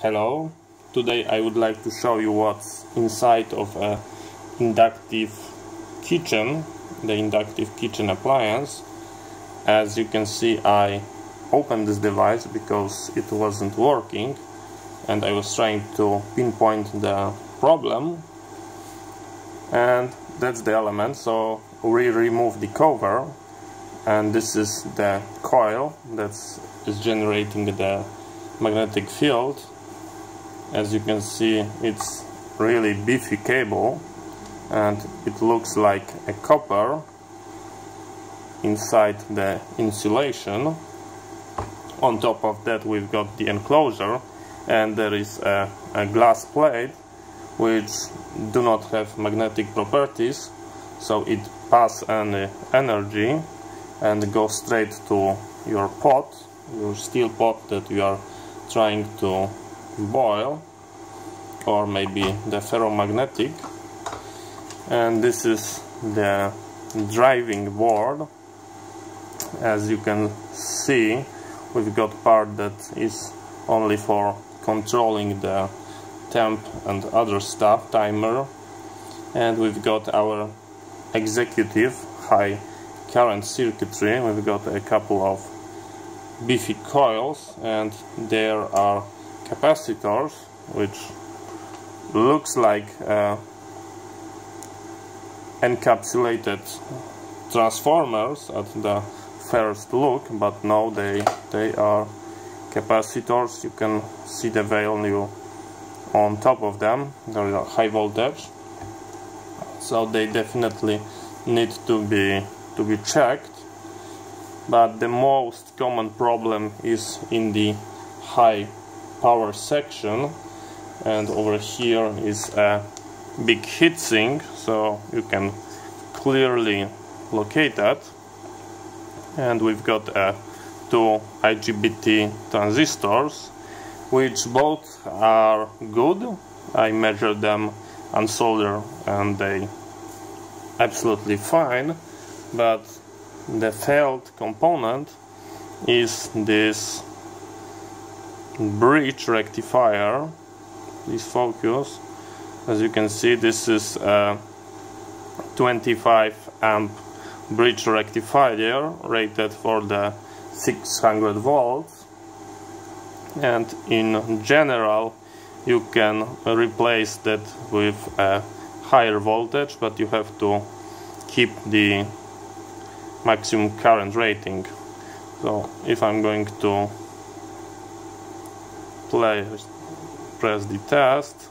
Hello, today I would like to show you what's inside of a inductive kitchen, the inductive kitchen appliance. As you can see, I opened this device because it wasn't working and I was trying to pinpoint the problem, and that's the element. So we remove the cover, and this is the coil that is generating the magnetic field. As you can see, it's really beefy cable and it looks like a copper inside the insulation. On top of that we've got the enclosure, and there is a glass plate which do not have magnetic properties, so it passes any energy and goes straight to your pot, your steel pot that you are trying to boil, or maybe the ferromagnetic. And this is the driving board. As you can see, we've got part that is only for controlling the temp and other stuff, timer, and we've got our executive high current circuitry. We've got a couple of beefy coils, and there are capacitors which looks like encapsulated transformers at the first look, but no, they are capacitors. You can see the value on top of them. There is a high voltage, so they definitely need to be checked. But the most common problem is in the high power section, and over here is a big heatsink, so you can clearly locate that. And we've got two IGBT transistors, which both are good. I measured them on solder and they absolutely fine, but the failed component is this bridge rectifier. Please focus. As you can see, this is a 25 amp bridge rectifier rated for the 600 volts, and in general you can replace that with a higher voltage, but you have to keep the maximum current rating. So if I'm going to press the test,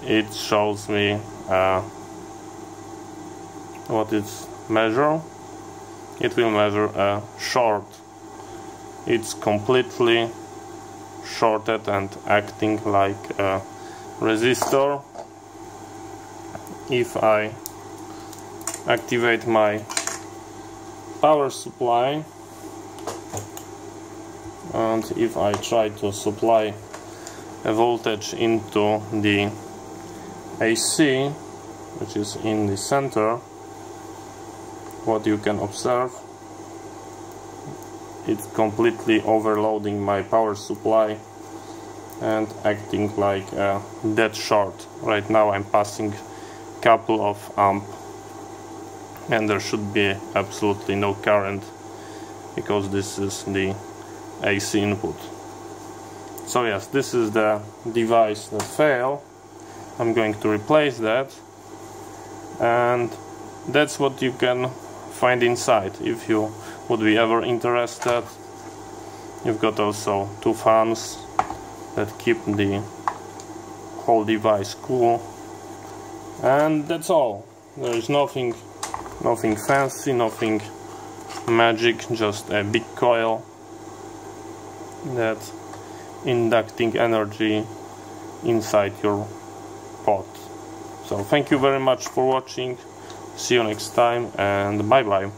it shows me what it's measure. It will measure a short. It's completely shorted and acting like a resistor. If I activate my power supply, and if I try to supply a voltage into the AC, which is in the center, what you can observe, it's completely overloading my power supply and acting like a dead short. Right now I'm passing couple of amp and there should be absolutely no current because this is the AC input. So yes, this is the device that failed. I'm going to replace that, and that's what you can find inside. If you would be ever interested, you've got also two fans that keep the whole device cool, and that's all. There is nothing fancy, nothing magic, just a big coil that inducting energy inside your pot. So thank you very much for watching. See you next time, and bye bye.